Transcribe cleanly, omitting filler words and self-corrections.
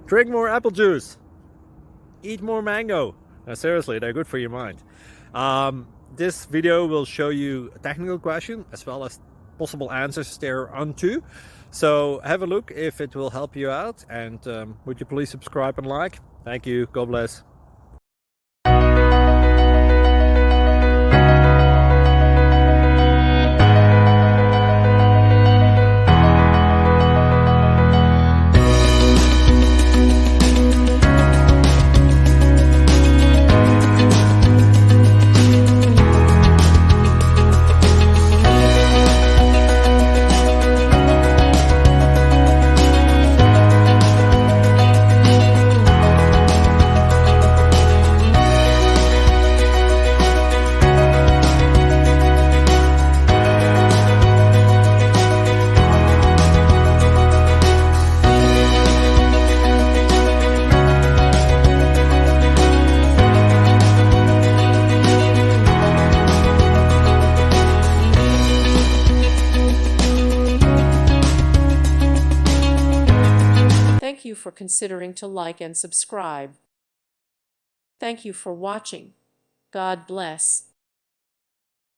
Drink more apple juice. Eat more mango. No, seriously, they're good for your mind. This video will show you a technical question as well as possible answers thereunto. So have a look if it will help you out, and would you please subscribe and like? Thank you. God bless. Thank you for considering to like and subscribe. Thank you for watching. God bless.